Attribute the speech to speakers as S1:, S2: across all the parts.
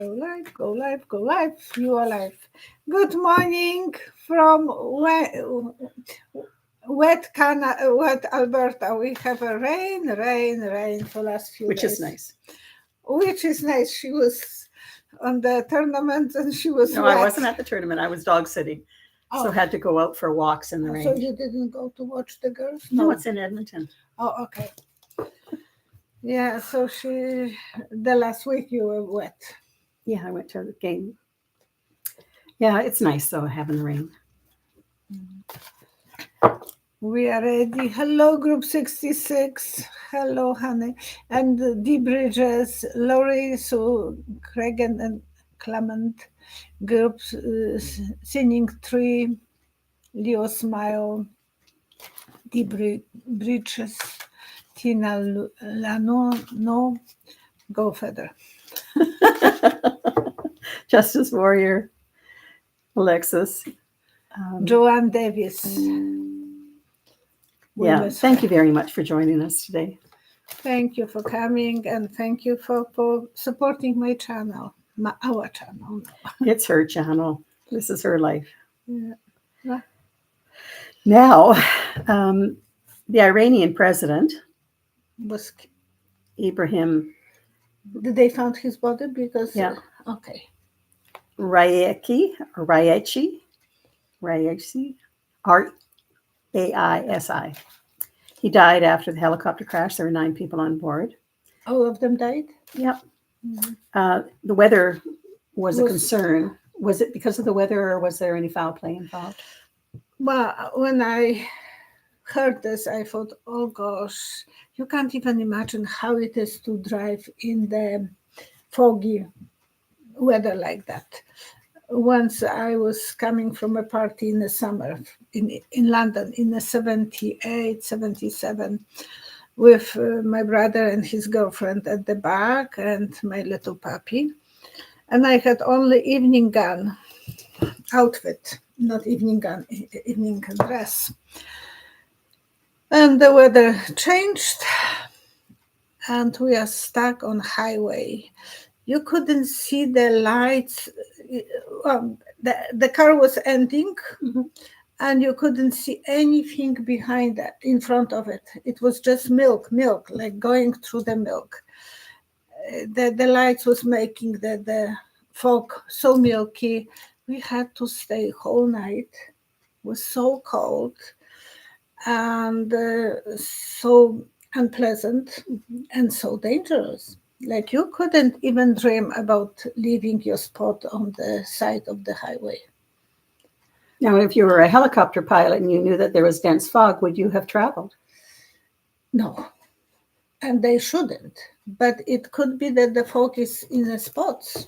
S1: Go live, go live. You are live. Good morning from wet Alberta. We have a rain for last few
S2: Which
S1: days.
S2: is nice.
S1: Which is nice. She was on the tournament and she was
S2: No,
S1: wet.
S2: I wasn't at the tournament. I was dog sitting. So had to go out for walks in the rain.
S1: So you didn't go to watch the girls?
S2: No, it's in Edmonton.
S1: Oh, okay. Yeah, so the last week you were wet.
S2: Yeah, I went to the game. Yeah, it's nice though having the rain.
S1: We are ready. Hello, Group 66. Hello, honey. And D. Bridges, Laurie, Sue, Cregan, and Clement. Group Singing 3, Leo Smile, D. Bridges, Tina Lano, no, go further.
S2: Justice Warrior, Alexis.
S1: Joanne Davis.
S2: Yeah, thank you very much for joining us today.
S1: Thank you for coming and thank you for supporting my channel, our channel.
S2: It's her channel. This is her life.
S1: Yeah.
S2: Now, the Iranian president
S1: Was
S2: Ibrahim.
S1: Did they found his body? Because okay.
S2: Raisi, R-A-I-S-I. He died after the helicopter crash. There were 9 people on board.
S1: All of them died?
S2: Yep. Mm-hmm. The weather was a concern. Was it because of the weather or was there any foul play involved?
S1: Well, when I heard this, I thought, oh gosh, you can't even imagine how it is to drive in the foggy weather like that. Once I was coming from a party in the summer in London in the 78, 77 with my brother and his girlfriend at the back and my little puppy. And I had only evening gown outfit, not evening gown, evening dress. And the weather changed and we are stuck on highway. You couldn't see the lights. The car was ending, mm-hmm. and you couldn't see anything behind that, in front of it. It was just milk, like going through the milk. The lights was making the fog so milky. We had to stay whole night. It was so cold and so unpleasant, mm-hmm. and so dangerous. Like you couldn't even dream about leaving your spot on the side of the highway.
S2: Now, if you were a helicopter pilot and you knew that there was dense fog, would you have traveled?
S1: No, and they shouldn't. But it could be that the fog is in the spots.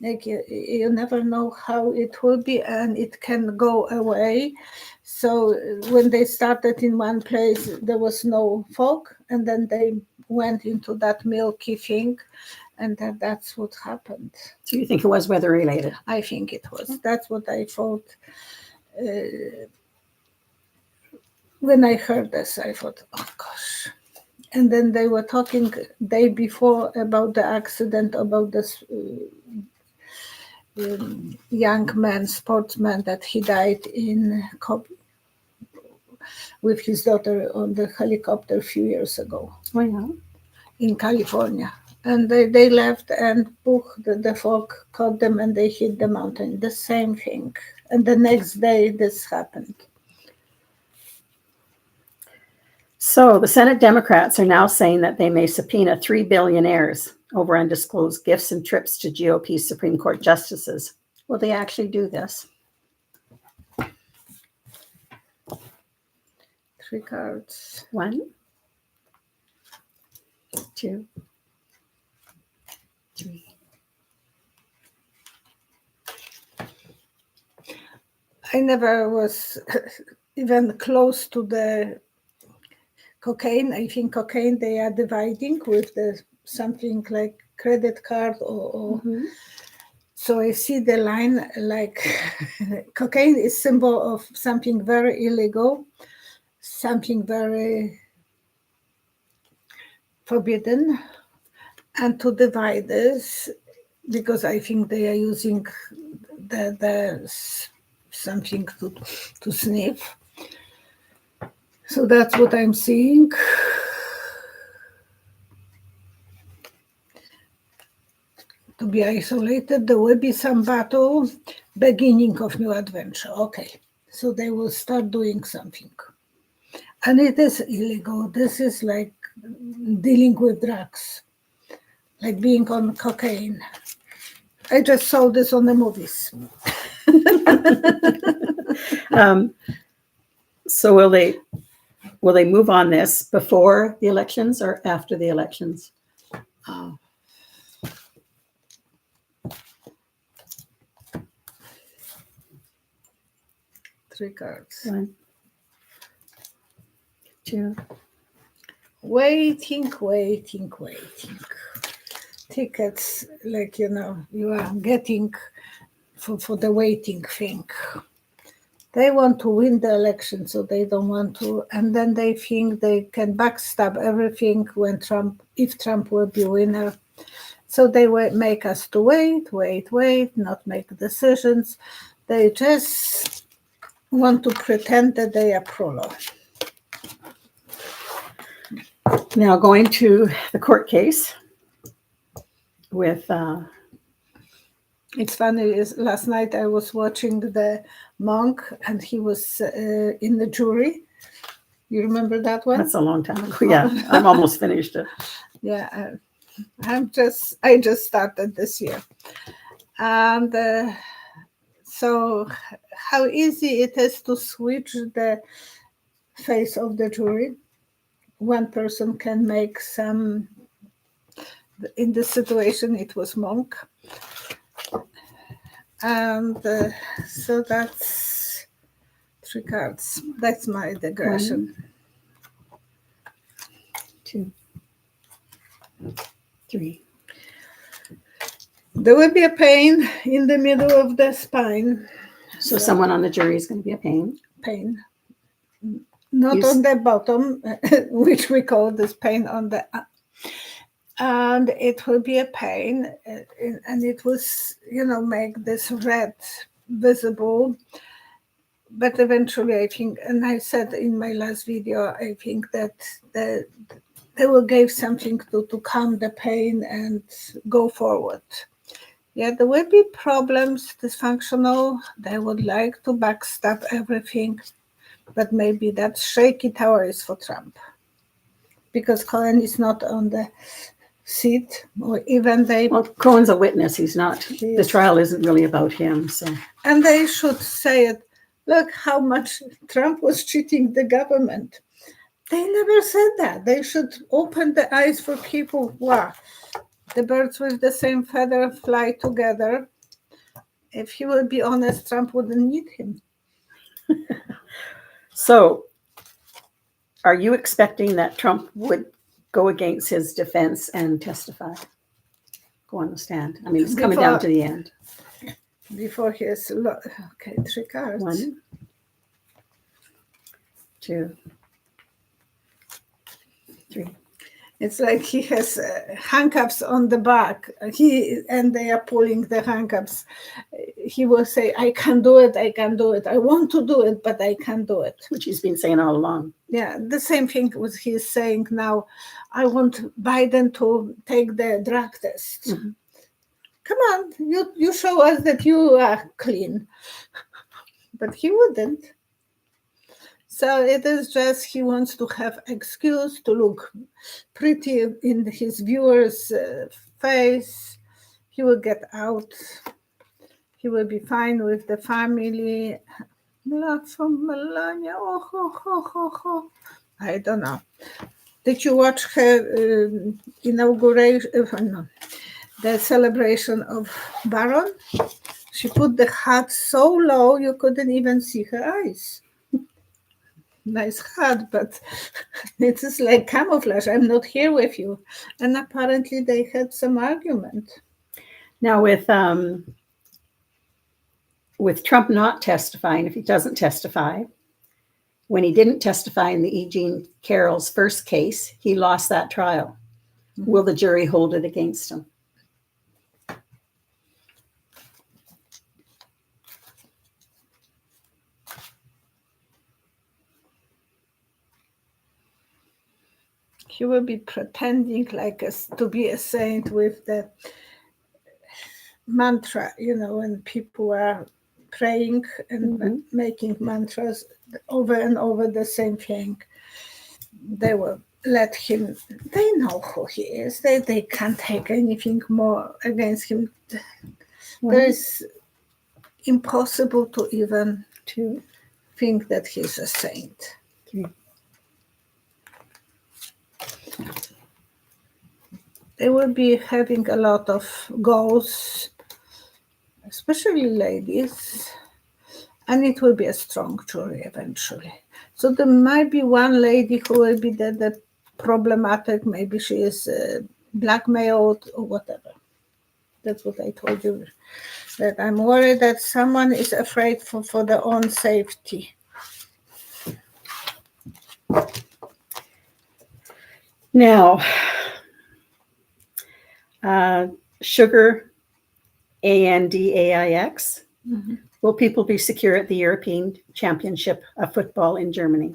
S1: Like you never know how it will be, and it can go away. So when they started in one place, there was no fog, and then they went into that milky thing, and that's what happened.
S2: So you think it was weather related?
S1: I think it was. That's what I thought. When I heard this, I thought, oh gosh. And then they were talking day before about the accident, about this young man, sportsman, that he died in with his daughter on the helicopter a few years ago.
S2: Oh, yeah.
S1: In California. And they left and the fog caught them and they hit the mountain. The same thing. And the next day this happened.
S2: So the Senate Democrats are now saying that they may subpoena 3 billionaires over undisclosed gifts and trips to GOP Supreme Court justices. Will they actually do this?
S1: 3 cards.
S2: 1, 2, 3.
S1: I never was even close to the cocaine. I think cocaine they are dividing with something like credit card or mm-hmm. So I see the line like cocaine is symbol of something very illegal, something very forbidden, and to divide this because I think they are using the something to sniff. So that's what I'm seeing. To be isolated, there will be some battle, beginning of new adventure. Okay, so they will start doing something. And it is illegal. This is like dealing with drugs, like being on cocaine. I just saw this on the movies.
S2: So will they move on this before the elections or after the elections?
S1: Oh. Three cards.
S2: 1, 2.
S1: Waiting. Tickets, like, you are getting for the waiting thing. They want to win the election, so they don't want to, and then they think they can backstab everything if Trump will be winner. So they make us to wait, not make decisions. They just want to pretend that they are pro-law.
S2: Now going to the court case with
S1: It's funny, last night I was watching the monk and he was in the jury. You remember that one?
S2: that's a long time ago. Yeah, I'm almost finished it.
S1: Yeah, I just started this year. And so how easy it is to switch the face of the jury. One person can make some, in this situation it was monk. And so that's 3 cards. That's my digression.
S2: 1, 2, 3.
S1: There will be a pain in the middle of the spine.
S2: So someone on the jury is going to be a pain.
S1: Not on the bottom, which we call this pain on the, and it will be a pain, and it was, make this red visible. But eventually, I think, and I said in my last video, I think that they will give something to calm the pain and go forward. Yeah, there will be problems, dysfunctional. They would like to backstab everything. But maybe that shaky tower is for Trump, because Cohen is not on the seat, or even they.
S2: Well, Cohen's a witness. He's not. The trial isn't really about him. So. And
S1: they should say it. Look how much Trump was cheating the government. They never said that. They should open the eyes for people. Wow, the birds with the same feather fly together. If he would be honest, Trump wouldn't need him.
S2: So, are you expecting that Trump would go against his defense and testify? Go on the stand. I mean, it's coming down to the end.
S1: Before his, okay, 3 cards.
S2: 1, 2, 3.
S1: It's like he has handcuffs on the back. And they are pulling the handcuffs. He will say, I can do it. I want to do it, but I can't do it.
S2: Which he's been saying all along.
S1: Yeah, the same thing was he's saying now. I want Biden to take the drug test. Mm-hmm. Come on, you show us that you are clean. But he wouldn't. So it is just he wants to have excuse to look pretty in his viewers' face. He will get out. He will be fine with the family. Love from Melania. I don't know. Did you watch her inauguration? No, the celebration of Baron? She put the hat so low you couldn't even see her eyes. Nice hat, but it is like camouflage. I'm not here with you. And apparently they had some argument.
S2: Now with Trump not testifying, if he doesn't testify, when he didn't testify in the E. Jean Carroll's first case, he lost that trial. Mm-hmm. Will the jury hold it against him?
S1: he will be pretending to be a saint with the mantra, when people are praying and making mantras over and over the same thing. They will let him, they know who he is. They can't take anything more against him. There is impossible to even think that he's a saint. They will be having a lot of goals, especially ladies, and it will be a strong jury eventually. So there might be one lady who will be the problematic, maybe she is blackmailed or whatever. That's what I told you, that I'm worried that someone is afraid for their own safety.
S2: Now, sugar, ANDAIX. Will people be secure at the European Championship of Football in Germany?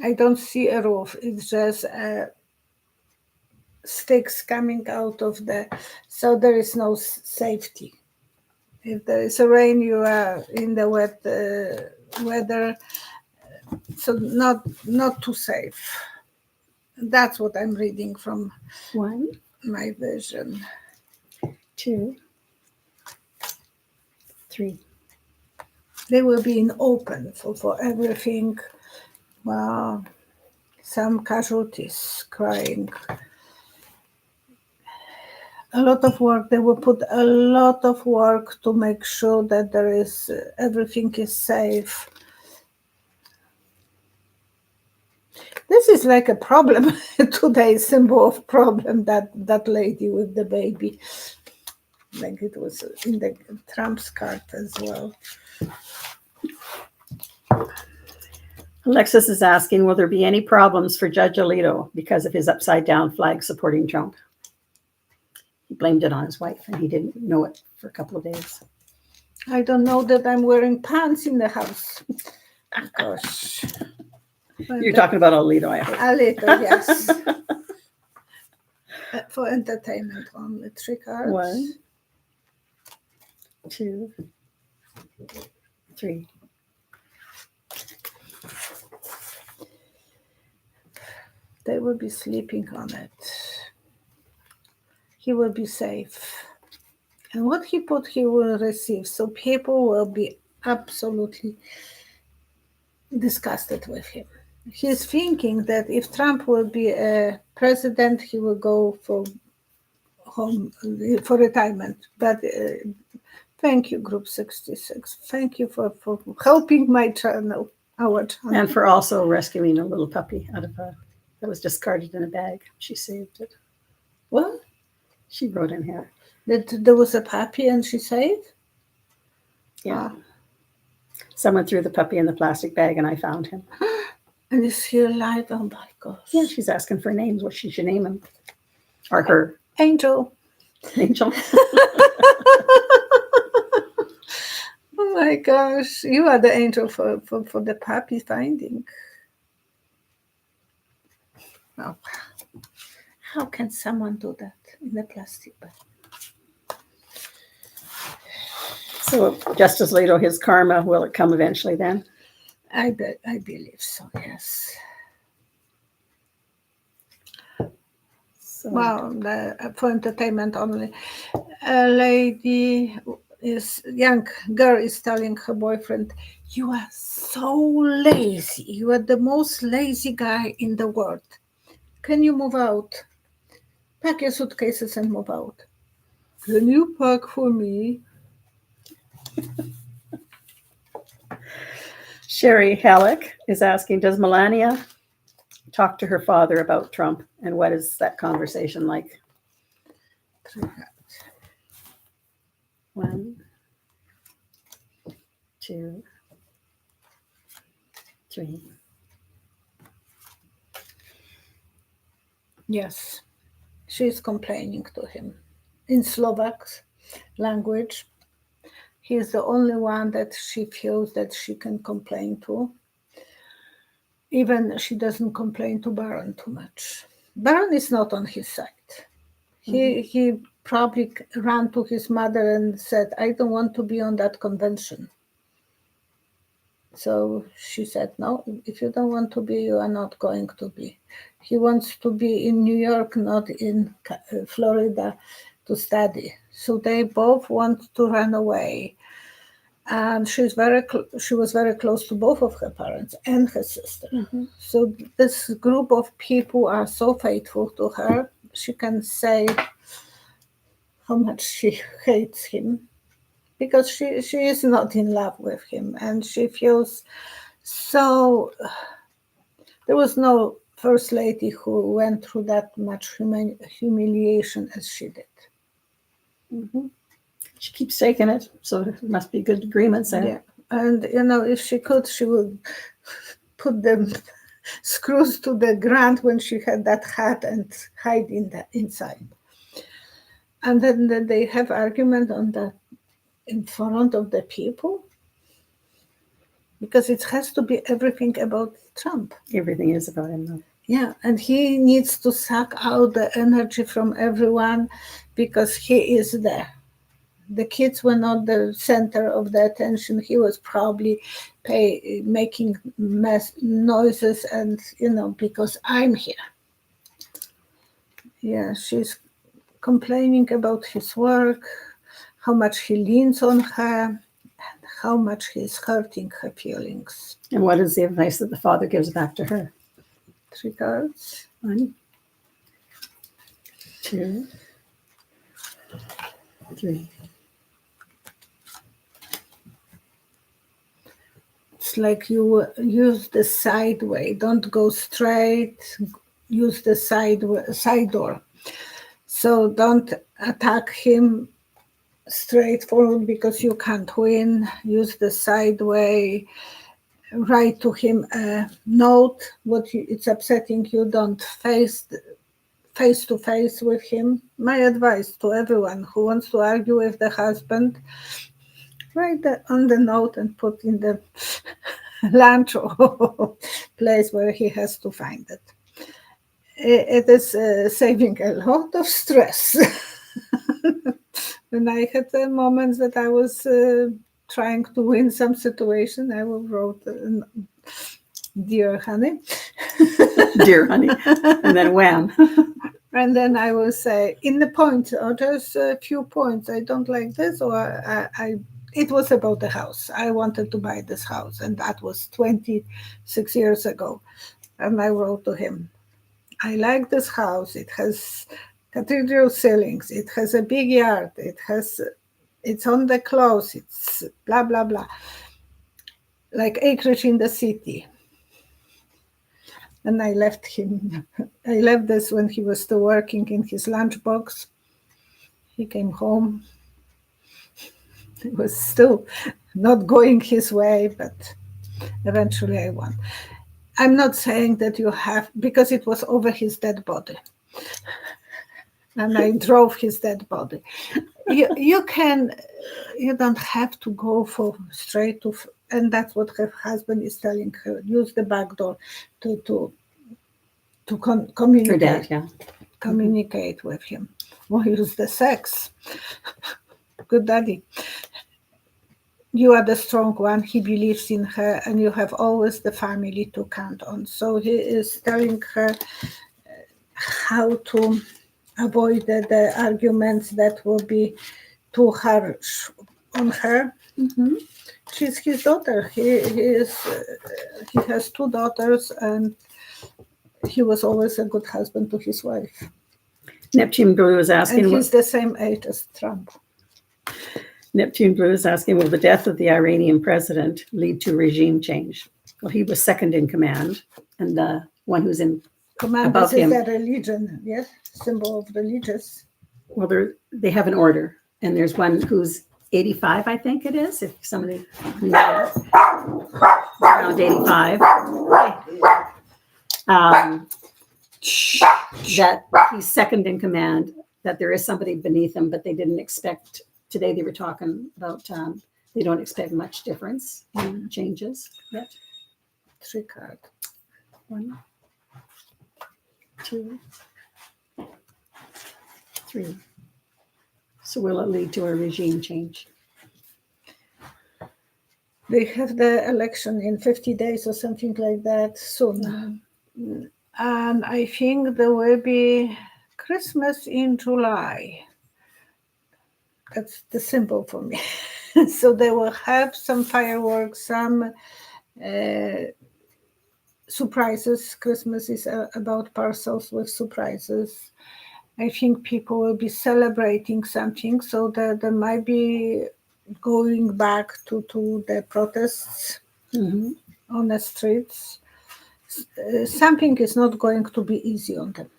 S1: I don't see a roof. It's just sticks coming out of so there is no safety. If there is a rain, you are in the wet weather, so not too safe. That's what I'm reading from
S2: 1,
S1: my vision.
S2: 2, 3.
S1: They will be in open for everything. Wow, some casualties, crying. A lot of work. They will put a lot of work to make sure that there is everything is safe. This is like a problem today, symbol of problem, that lady with the baby. Like it was in the Trump's card as well.
S2: Alexis is asking, will there be any problems for Judge Alito because of his upside down flag supporting Trump? He blamed it on his wife and he didn't know it for a couple of days.
S1: I don't know that I'm wearing pants in the house. Gosh.
S2: You're talking about Alito, I hope.
S1: Alito, yes. For entertainment only. 3 cards.
S2: 1, 2, 3.
S1: They will be sleeping on it. He will be safe. And what he put, he will receive. So people will be absolutely disgusted with him. He's thinking that if Trump will be a president, he will go for home, for retirement. But thank you, Group 66. Thank you for helping my channel, our channel.
S2: And for also rescuing a little puppy out of that was discarded in a bag. She saved it.
S1: What?
S2: She wrote in here.
S1: That there was a puppy and she saved?
S2: Yeah. Someone threw the puppy in the plastic bag and I found him.
S1: And is he alive? Oh my gosh.
S2: Yeah, she's asking for names. What she should name him. Or her.
S1: Angel.
S2: Angel.
S1: Oh my gosh. You are the angel for the puppy finding. Oh, how can someone do that in a plastic bag?
S2: So Justice Alito, his karma, will it come eventually then?
S1: I believe so, yes. So, wow, for entertainment only. A young girl is telling her boyfriend, you are so lazy. You are the most lazy guy in the world. Can you move out? Pack your suitcases and move out. Can you pack for me?
S2: Sherry Halleck is asking, does Melania talk to her father about Trump? And what is that conversation like? 1, 2, 3.
S1: Yes, she's complaining to him in Slovaks. language. He's the only one that she feels that she can complain to. Even she doesn't complain to Baron too much. Baron is not on his side. He probably ran to his mother and said, I don't want to be on that convention. So she said, no, if you don't want to be, you are not going to be. He wants to be in New York, not in Florida to study. So they both want to run away. And she was very close to both of her parents and her sister. So this group of people are so faithful to her. She can say how much she hates him, because she is not in love with him, and she feels so. There was no first lady who went through that much humiliation as she did.
S2: She keeps taking it, so there must be good agreements there.
S1: Yeah, and if she could, she would put the screws to the ground when she had that hat and hide inside. And then they have argument on that in front of the people, because it has to be everything about Trump.
S2: Everything is about him, though.
S1: Yeah, and he needs to suck out the energy from everyone because he is there. The kids were not the center of the attention. He was probably making noises and, because I'm here. Yeah, she's complaining about his work, how much he leans on her, and how much he's hurting her feelings.
S2: And what is the advice that the father gives back to her?
S1: 3 cards.
S2: 1, 2, 3.
S1: It's like you use the side way. Don't go straight. Use the side door. So don't attack him straightforward because you can't win. Use the side way. Write to him a note. It's upsetting you. Don't face to face with him. My advice to everyone who wants to argue with the husband: write on the note and put in the lunch or place where he has to find it. It is saving a lot of stress. When I had moments that I was trying to win some situation, I wrote, "Dear honey."
S2: Dear honey. And then wham.
S1: And then I will say, in the point, or just a few points, I don't like this, or it was about the house. I wanted to buy this house, and that was 26 years ago. And I wrote to him, I like this house. It has cathedral ceilings. It has a big yard. It's on the close. It's blah, blah, blah. Like acreage in the city. And I left him. I left this when he was still working in his lunchbox. He came home. It was still not going his way, but eventually I won. I'm not saying that you have, because it was over his dead body. And I drove his dead body. You don't have to go for straight to, and that's what her husband is telling her. Use the back door to communicate.
S2: Her dad, yeah.
S1: Communicate with him. Or use the sex. Good daddy. You are the strong one. He believes in her, and you have always the family to count on. So he is telling her how to avoid the arguments that will be too harsh on her. She's his daughter. He has 2 daughters, and he was always a good husband to his wife.
S2: Neptune Blue is asking.
S1: And he's the same age as Trump.
S2: Neptune Blue is asking, will the death of the Iranian president lead to regime change? Well, he was second in command, and the one who's in
S1: command
S2: above
S1: is
S2: him.
S1: that religion, yes, symbol of religious.
S2: Well, they have an order, and there's one who's 85, I think it is. If somebody knows, around 85. That he's second in command. That there is somebody beneath him, but they didn't expect today they were talking about they don't expect much difference in changes yet.
S1: 3 cards.
S2: 1, 2, 3. So will it lead to a regime change?
S1: They have the election in 50 days or something like that soon. And I think there will be Christmas in July. That's the symbol for me. So they will have some fireworks, some surprises. Christmas is about parcels with surprises. I think people will be celebrating something, so that there might be going back to the protests on the streets. Something is not going to be easy on them.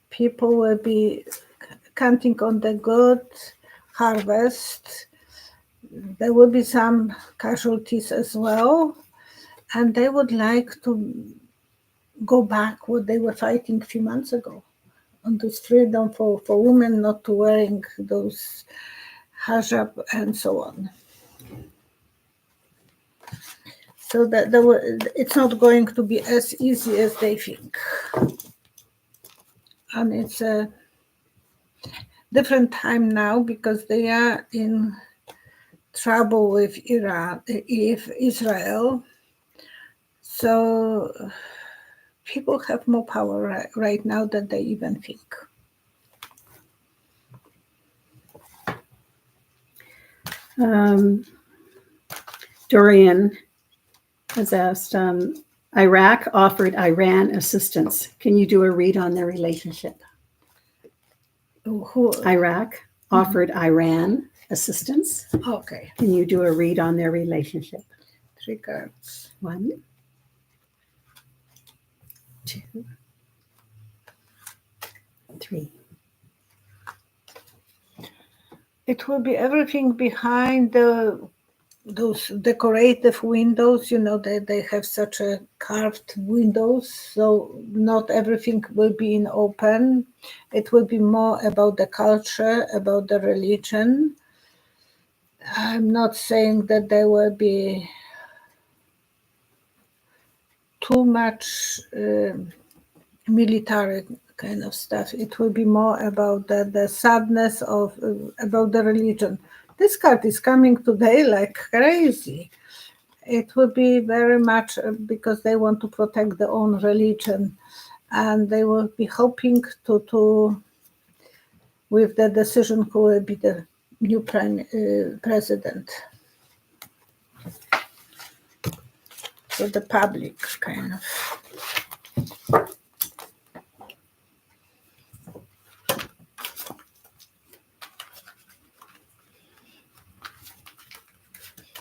S1: People will be counting on the good harvest. There will be some casualties as well, and they would like to go back what they were fighting a few months ago, on this freedom for women not to wearing those hijab and so on. So that it's not going to be as easy as they think. And it's a different time now because they are in trouble with Israel. So people have more power right now than they even think.
S2: Dorian has asked, Iraq offered Iran assistance. Can you do a read on their relationship?
S1: Who?
S2: Iraq offered Iran assistance.
S1: Okay.
S2: Can you do a read on their relationship?
S1: 3 cards.
S2: 1, 2, 3.
S1: It will be everything behind those decorative windows. They have such a carved windows, so not everything will be in open. It will be more about the culture, about the religion. I'm not saying that there will be too much military kind of stuff. It will be more about the sadness of about the religion. This card is coming today like crazy. It will be very much because they want to protect their own religion, and they will be hoping to with the decision who will be the new president. So the public kind of.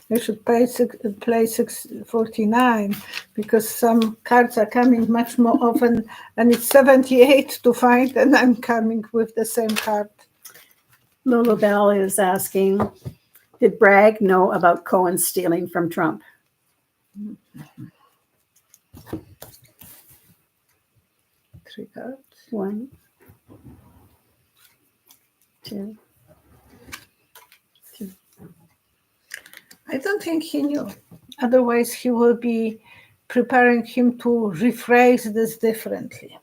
S1: We should play 649 because some cards are coming much more often, and it's 78 to find, and I'm coming with the same card.
S2: Lola Bell is asking, did Bragg know about Cohen stealing from Trump?
S1: Three cards.
S2: 1, 2, 3.
S1: I don't think he knew. Otherwise, he will be preparing him to rephrase this differently.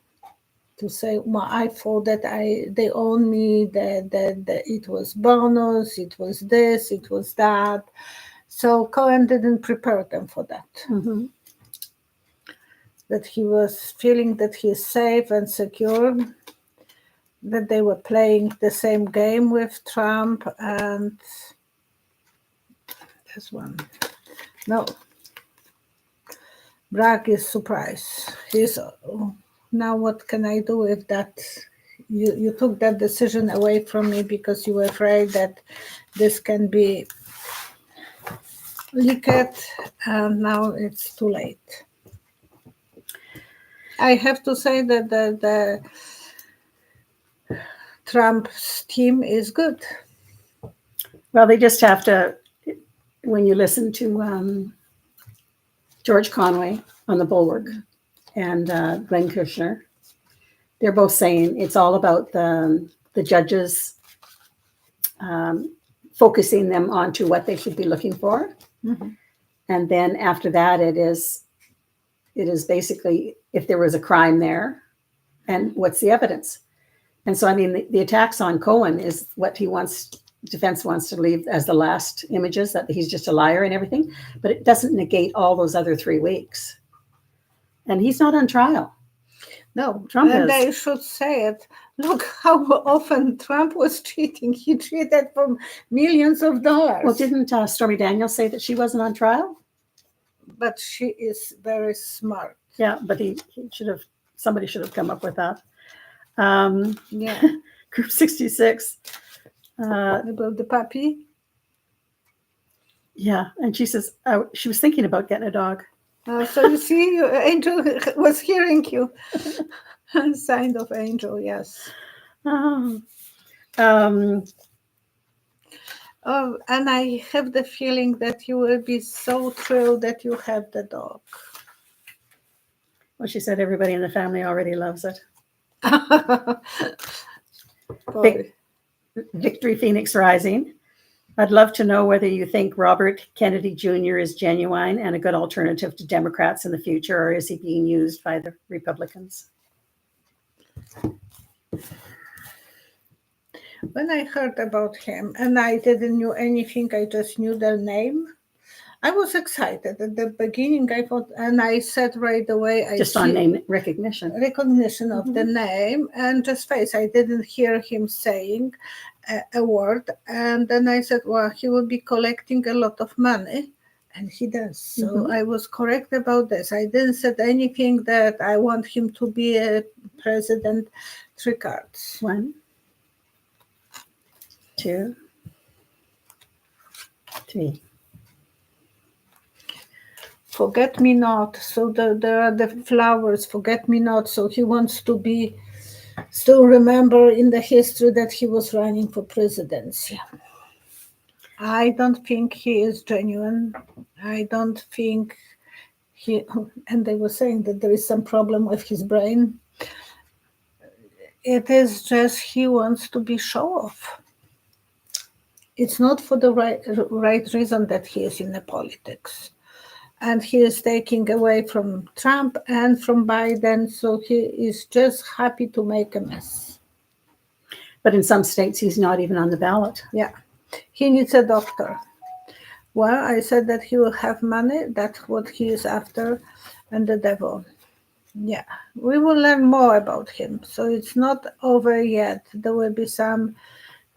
S1: To say, well, I thought that they own me, that it was bonus, it was this, it was that. So Cohen didn't prepare them for that.
S2: Mm-hmm.
S1: That he was feeling that he is safe and secure, that they were playing the same game with Trump, and this one. No. Bragg is surprised. He's, now what can I do with that? You took that decision away from me because you were afraid that this can be leaked, and now it's too late. I have to say that the Trump's team is good.
S2: Well, they just have to, when you listen to George Conway on the Bulwark and Glenn Kushner, they're both saying it's all about the judges focusing them onto what they should be looking for.
S1: Mm-hmm.
S2: And then after that, it is basically if there was a crime there and what's the evidence. And so, I mean, the attacks on Cohen is what defense wants to leave as the last images, that he's just a liar and everything, but it doesn't negate all those other 3 weeks. And he's not on trial.
S1: No,
S2: Trump
S1: and
S2: is.
S1: they should say it. Look how often Trump was cheating. He cheated for millions of dollars.
S2: Well, didn't Stormy Daniels say that she wasn't on trial?
S1: But she is very smart.
S2: Yeah, but somebody should have come up with that.
S1: Yeah.
S2: Group 66.
S1: About the puppy.
S2: Yeah, and she says she was thinking about getting a dog.
S1: So you see, Angel was hearing you. Sign of Angel, yes.
S2: Oh,
S1: and I have the feeling that you will be so thrilled that you have the dog.
S2: Well, she said everybody in the family already loves it. Victory Phoenix Rising. I'd love to know whether you think Robert Kennedy Jr. is genuine and a good alternative to Democrats in the future, or is he being used by the Republicans?
S1: When I heard about him, and I didn't know anything, I just knew their name, I was excited. At the beginning, I thought, and I said right away,
S2: on name recognition.
S1: Recognition of the name and just face. I didn't hear him saying a word. And then I said, well, he will be collecting a lot of money. And he does. So I was correct about this. I didn't say anything that I want him to be a president. 3 cards.
S2: 1, 2, 3.
S1: Forget me not. So there are the flowers, forget me not. So he wants to be still remember in the history that he was running for presidency. I don't think he is genuine. I don't think and they were saying that there is some problem with his brain. It is just he wants to be show off. It's not for the right reason that he is in the politics. And he is taking away from Trump and from Biden, so he is just happy to make a mess.
S2: But in some states, he's not even on the ballot.
S1: Yeah, he needs a doctor. Well, I said that he will have money, that's what he is after, and the devil. Yeah, we will learn more about him, so it's not over yet. There will be some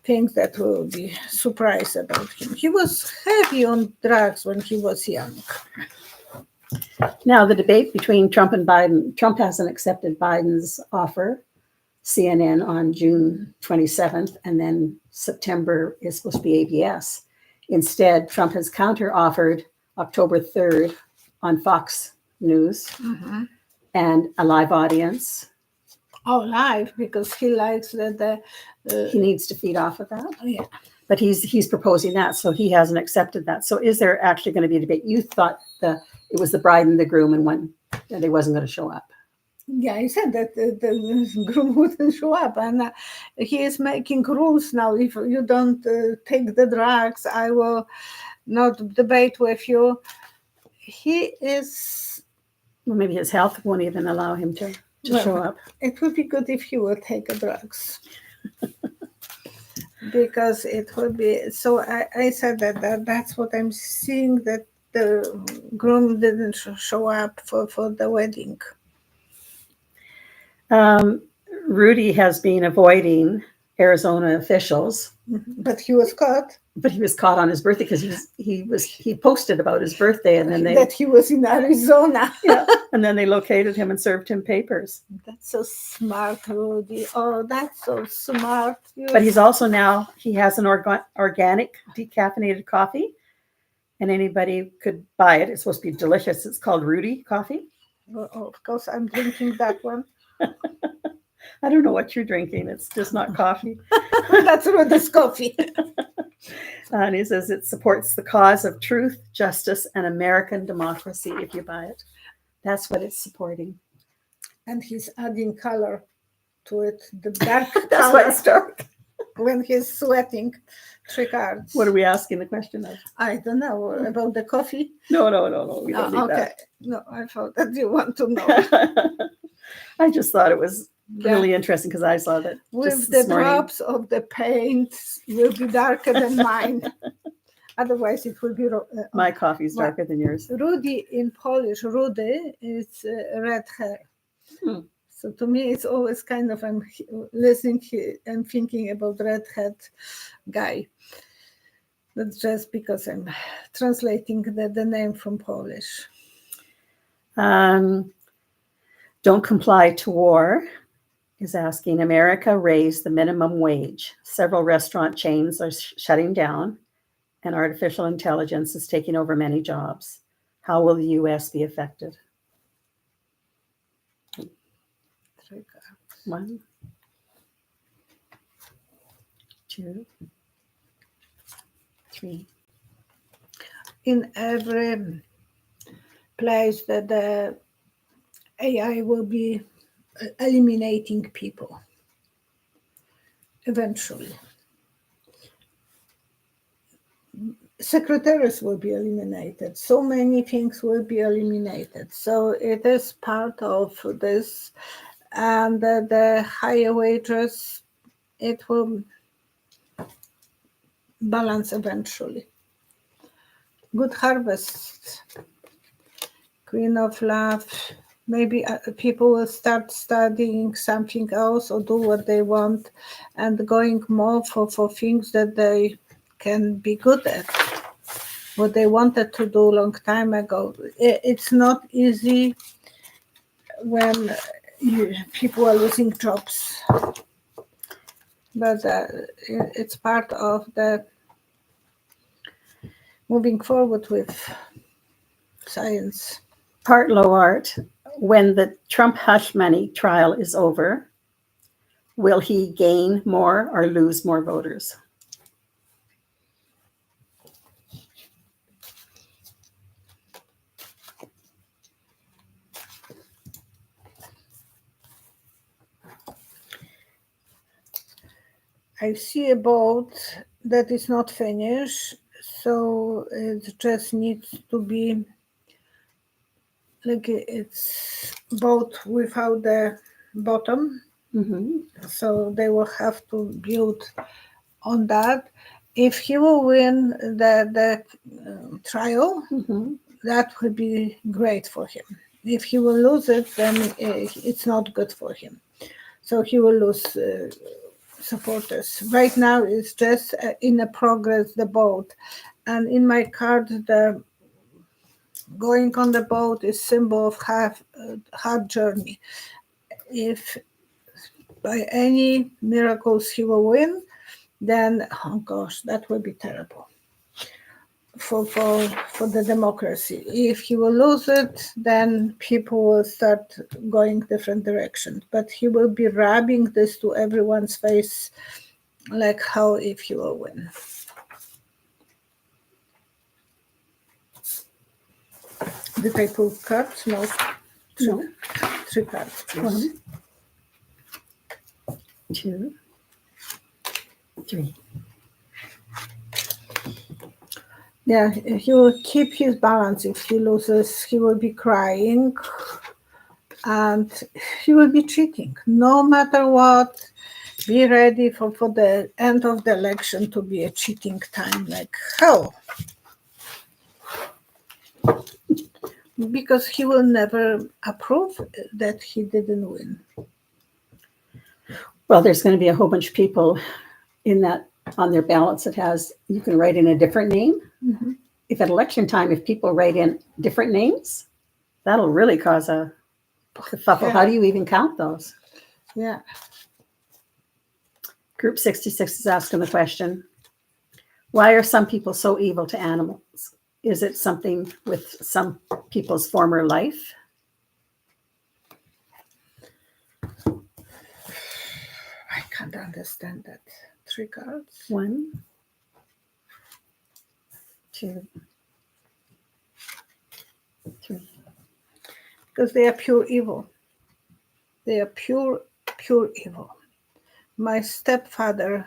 S1: things that will be surprised about him. He was heavy on drugs when he was young.
S2: Now, the debate between Trump and Biden, Trump hasn't accepted Biden's offer, CNN on June 27th, and then September is supposed to be ABS. Instead, Trump has counter-offered October 3rd on Fox News and a live audience.
S1: Oh, live, because he likes that
S2: he needs to feed off of that.
S1: Oh, yeah.
S2: But he's proposing that, so he hasn't accepted that. So is there actually going to be a debate? You thought it was the bride and the groom, and one that they wasn't going to show up.
S1: Yeah, I said that the groom wouldn't show up, and he is making rules now. If you don't take the drugs, I will not debate with you. He is.
S2: Well, maybe his health won't even allow him to show up.
S1: It would be good if he would take the drugs. Because it would be. So I said that's what I'm seeing, that the groom didn't show up for the wedding.
S2: Rudy has been avoiding Arizona officials,
S1: but he was caught.
S2: But he was caught on his birthday because he posted about his birthday, and then
S1: that he was in Arizona.
S2: Yeah, and then they located him and served him papers.
S1: That's so smart, Rudy. Oh, that's so smart.
S2: But he's also he has an organic decaffeinated coffee, and anybody could buy it. It's supposed to be delicious. It's called Rudy coffee.
S1: Well, of course, I'm drinking that one.
S2: I don't know what you're drinking. It's just not coffee.
S1: That's Rudy's coffee.
S2: And he says it supports the cause of truth, justice, and American democracy if you buy it. That's what it's supporting.
S1: And he's adding color to it, the dark
S2: That's
S1: color.
S2: why it's dark.
S1: when he's sweating. 3 cards.
S2: What are we asking the question of?
S1: I don't know about the coffee.
S2: No. We don't need
S1: Okay. No, I thought that you want to know.
S2: that. I just thought it was really interesting because I saw that
S1: With
S2: just
S1: the
S2: this morning.
S1: drops of the paint will be darker than mine. Otherwise, it will be.
S2: My coffee's darker than yours.
S1: Rudy in Polish, Rudy is red hair. So to me, it's always kind of, I'm listening and thinking about red-haired guy. That's just because I'm translating the name from Polish.
S2: Don't comply to war is asking, America raised the minimum wage. Several restaurant chains are shutting down, and artificial intelligence is taking over many jobs. How will the U.S. be affected?
S1: 3 cards.
S2: 1, 2, 3.
S1: In every place that the AI will be eliminating people eventually. Secretaries will be eliminated. So many things will be eliminated. So it is part of this. And the higher wages, it will balance eventually. Good harvest. Queen of Love. Maybe people will start studying something else or do what they want and going more for things that they can be good at, what they wanted to do a long time ago. It's not easy when people are losing jobs, but it's part of the moving forward with science.
S2: Part low art. When the Trump hush money trial is over, will he gain more or lose more voters?
S1: I see a boat that is not finished, so it just needs to be like it's boat without the bottom. So they will have to build on that. If he will win the trial, that would be great for him. If he will lose it, then it's not good for him. So he will lose supporters. Right now, it's just in a progress, the boat. And in my card, the going on the boat is symbol of hard journey. If by any miracles he will win, then, oh gosh, that would be terrible for the democracy. If he will lose it, then people will start going different directions. But he will be rubbing this to everyone's face, like how if he will win. Did I pull cards? No.
S2: No.
S1: 3 cards, please.
S2: 1, 2, 3.
S1: Yeah, he will keep his balance. If he loses, he will be crying and he will be cheating. No matter what, be ready for the end of the election to be a cheating time like hell. Because he will never approve that he didn't win.
S2: Well, there's going to be a whole bunch of people in that on their ballots that has, you can write in a different name. If at election time, if people write in different names, that'll really cause a kerfuffle.
S1: Yeah.
S2: How do you even count those?
S1: Yeah.
S2: Group 66 is asking the question, why are some people so evil to animals? Is it something with some people's former life?
S1: I can't understand that. 3 cards.
S2: 1, 2, 3.
S1: Because they are pure evil. They are pure evil. My stepfather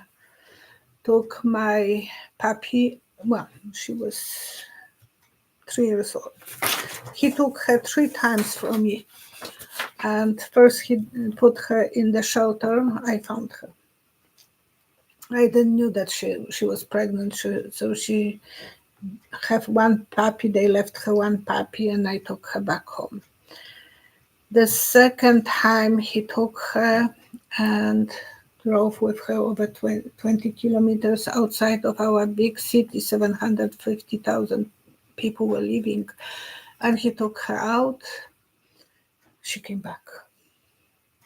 S1: took my puppy. Well, she was 3 years old. He took her 3 times from me. And first he put her in the shelter. I found her. I didn't knew that she was pregnant. So she have one puppy. They left her one puppy, and I took her back home. The second time he took her and drove with her over 20 kilometers outside of our big city, 750,000 people were living. And he took her out. She came back.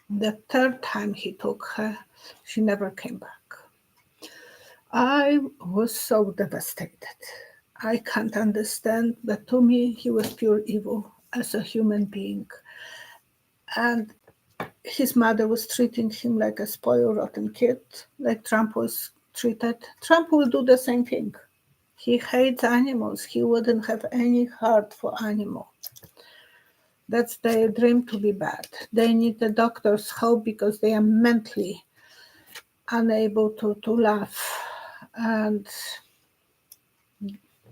S1: The third time he took her, she never came back. I was so devastated. I can't understand, but to me, he was pure evil as a human being. And his mother was treating him like a spoiled, rotten kid, like Trump was treated. Trump will do the same thing. He hates animals. He wouldn't have any heart for animals. That's their dream, to be bad. They need the doctor's help because they are mentally unable to laugh. And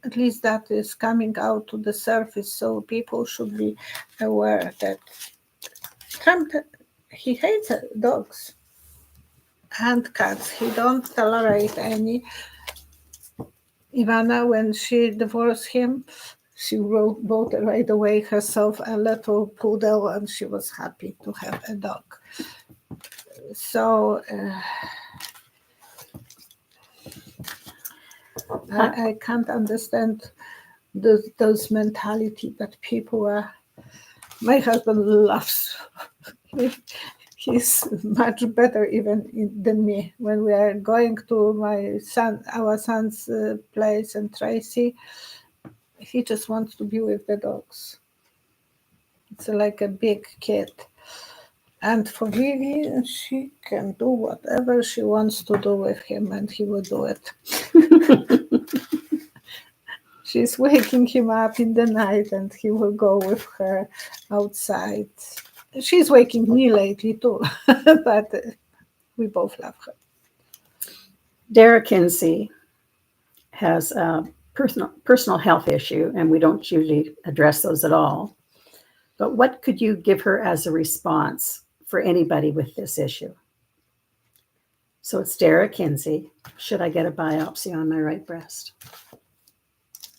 S1: at least that is coming out to the surface, so people should be aware that Trump, he hates dogs and cats. He don't tolerate any. Ivana, when she divorced him, she bought right away herself a little poodle, and she was happy to have a dog. So I can't understand those mentality that people are. My husband laughs. He's much better even than me. When we are going to our son's place and Tracy, he just wants to be with the dogs. It's like a big kid. And for Vivi, she can do whatever she wants to do with him, and he will do it. She's waking him up in the night, and he will go with her outside. She's waking me lately too, but we both love her.
S2: Dara Kinsey has a personal health issue, and we don't usually address those at all. But what could you give her as a response for anybody with this issue? So it's Dara Kinsey. Should I get a biopsy on my right breast?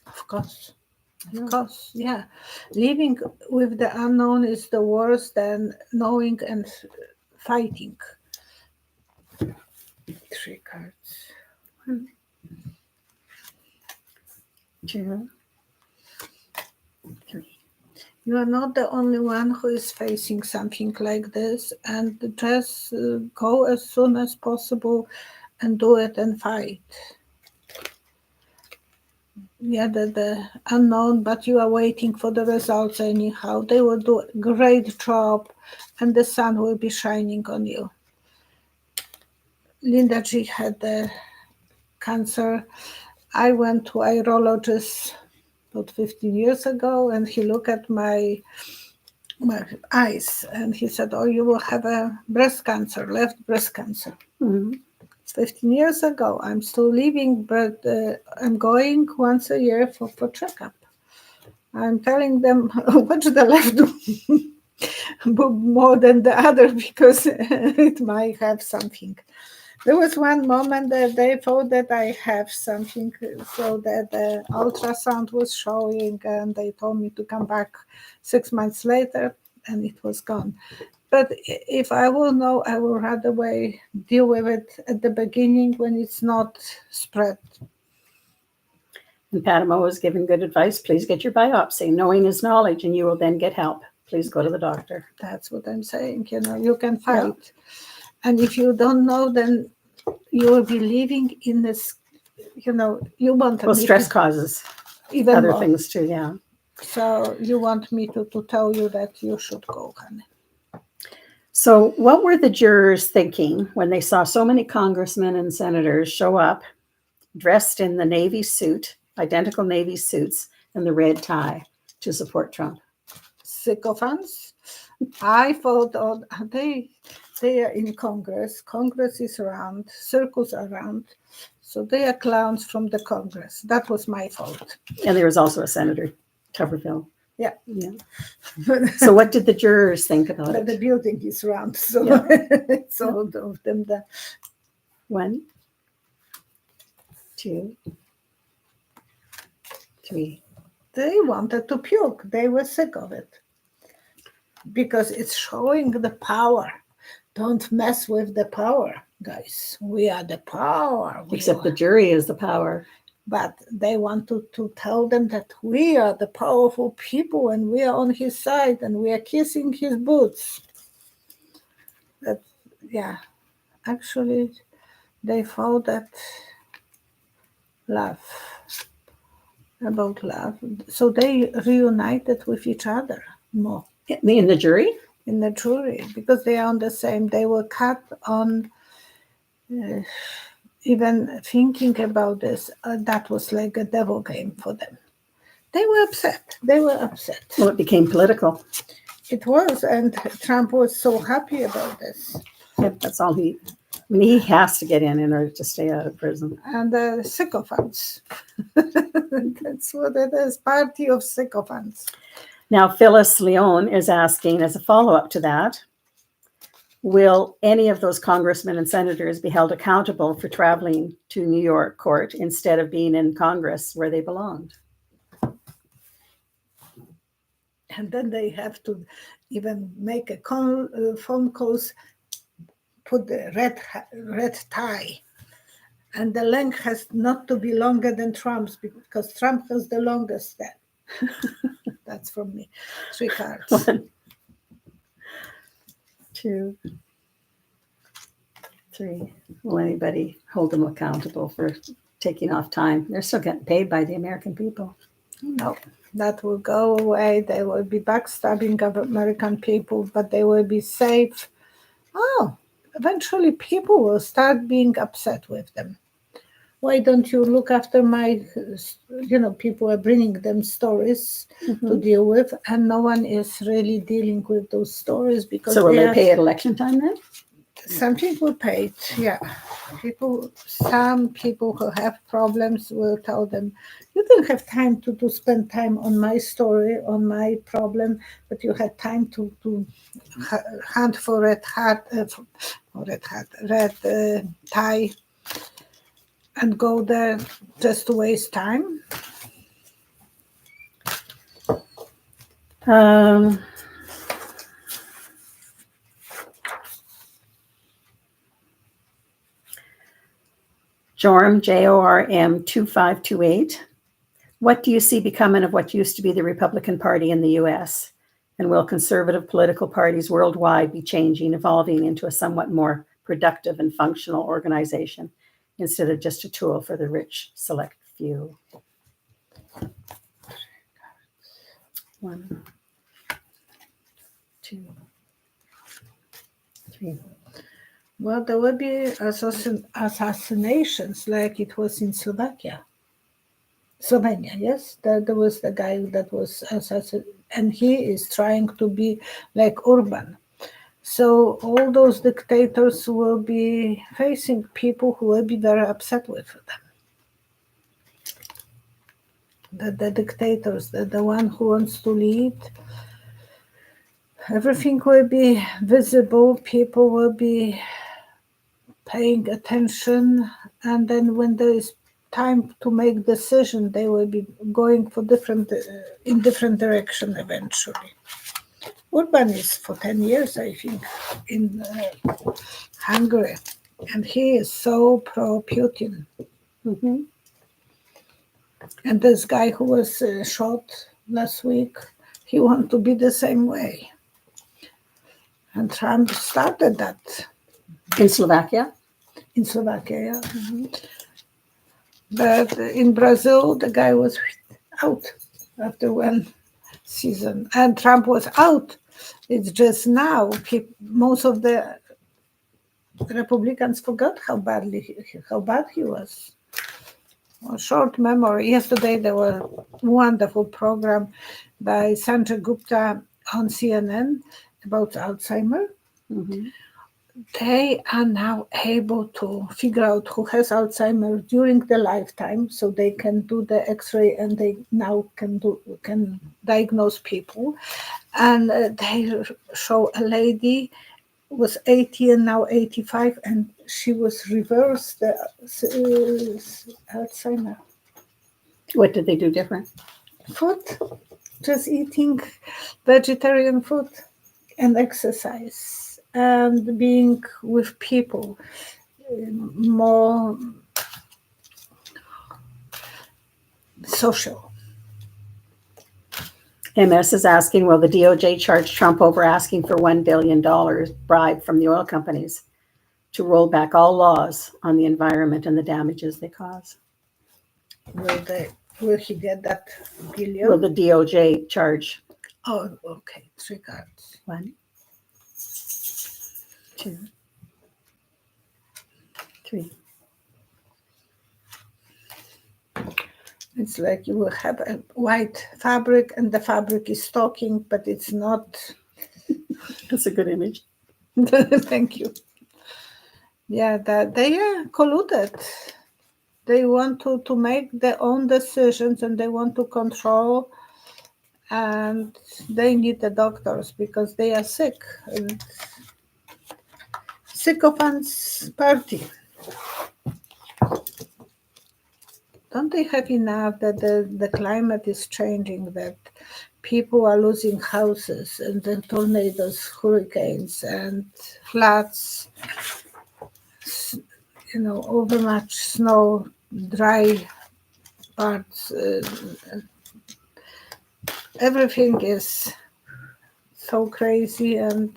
S1: Of course. Of course, yeah. Living with the unknown is the worst than knowing and fighting. 3 cards.
S2: 1, 2, 3.
S1: You are not the only one who is facing something like this, and just go as soon as possible and do it and fight. Yeah, the unknown, but you are waiting for the results anyhow. They will do a great job, and the sun will be shining on you. Linda G had the cancer. I went to a urologist about 15 years ago, and he looked at my eyes, and he said, "Oh, you will have a breast cancer, left breast cancer."
S2: Mm-hmm.
S1: It's 15 years ago. I'm still living, but I'm going once a year for checkup. I'm telling them, watch the left more than the other because it might have something. There was one moment that they thought that I have something, so that the ultrasound was showing, and they told me to come back 6 months later, and it was gone. But if I will know, I will rather deal with it at the beginning when it's not spread.
S2: And Padma was given good advice. Please get your biopsy. Knowing is knowledge, and you will then get help. Please go to the doctor.
S1: That's what I'm saying. You can fight. Yeah. And if you don't know, then you will be living in this, you want to...
S2: Well, stress causes even other more things too, yeah.
S1: So you want me to tell you that you should go, honey.
S2: So what were the jurors thinking when they saw so many congressmen and senators show up dressed in the Navy suit, identical Navy suits, and the red tie to support Trump?
S1: Sycophants. I thought, they are in Congress. Congress is around, circles around. So they are clowns from the Congress. That was my fault.
S2: And there was also a Senator Tuberville.
S1: Yeah.
S2: So what did the jurors think about
S1: But the
S2: it?
S1: building is round, so it's all of them there.
S2: 1, 2, 3.
S1: They wanted to puke. They were sick of it. Because it's showing the power. Don't mess with the power, guys. We are the power.
S2: Except the jury is the power.
S1: But they want to tell them that we are the powerful people and we are on his side and we are kissing his boots. That, yeah, actually, they thought that about love. So they reunited with each other more.
S2: In the jury?
S1: In the jury, because they are on the same. They were cut on even thinking about this. That was like a devil game for them. They were upset.
S2: Well, it became political.
S1: It was, and Trump was so happy about this.
S2: Yep, that's all he has to get in order to stay out of prison.
S1: And the sycophants. That's what it is, party of sycophants.
S2: Now, Phyllis Leon is asking, as a follow-up to that, will any of those congressmen and senators be held accountable for traveling to New York court instead of being in Congress where they belonged?
S1: And then they have to even make a phone calls, put the red tie. And the length has not to be longer than Trump's, because Trump has the longest then. That's from me. 3 cards.
S2: 1, 2, 3. Will anybody hold them accountable for taking off time? They're still getting paid by the American people.
S1: No, that will go away. They will be backstabbing American people, but they will be safe. Oh, eventually people will start being upset with them. Why don't you look after my, people are bringing them stories to deal with, and no one is really dealing with those stories because.
S2: So will they pay at election time then?
S1: Some people pay it, yeah. Some people who have problems will tell them, you didn't have time to spend time on my story, on my problem, but you had time to hunt for red tie, and go there just to waste time.
S2: Jorm, Jorm 2528. What do you see becoming of what used to be the Republican Party in the U.S.? And will conservative political parties worldwide be changing, evolving into a somewhat more productive and functional organization instead of just a tool for the rich select few? 1, 2, 3.
S1: Well, there will be assassinations like it was in Slovenia, yes? There was the guy that was assassinated, and he is trying to be like Urban. So all those dictators will be facing people who will be very upset with them. The dictators, the one who wants to lead, everything will be visible, people will be paying attention, and then when there is time to make decision, they will be going for in different direction eventually. Urban is for 10 years, I think, in Hungary, and he is so pro-Putin. And this guy who was shot last week, he wants to be the same way. And Trump started that.
S2: In Slovakia?
S1: In Slovakia, yeah. But in Brazil, the guy was out after one season, and Trump was out. It's just now most of the Republicans forgot how bad he was. A short memory. Yesterday there was a wonderful program by Sanjay Gupta on CNN about Alzheimer. they are now able to figure out who has Alzheimer's during the lifetime, so they can do the X-ray and they now can diagnose people. And they show a lady was 80 and now 85, and she was reversed Alzheimer.
S2: What did they do different?
S1: Food, just eating vegetarian food and exercise and being with people more social.
S2: MS is asking, will the DOJ charge Trump over asking for $1 billion bribe from the oil companies to roll back all laws on the environment and the damages they cause?
S1: Will he get that billion?
S2: Will the DOJ charge?
S1: Oh, okay. 3 cards.
S2: 1, 2, 3.
S1: It's like you will have a white fabric and the fabric is talking, but it's not.
S2: That's a good image.
S1: Thank you. Yeah, that they are colluded. They want to make their own decisions and they want to control, and they need the doctors because they are sick. And sycophants party. Don't they have enough that the climate is changing, that people are losing houses and then tornadoes, hurricanes and floods, overmuch snow, dry parts, everything is so crazy and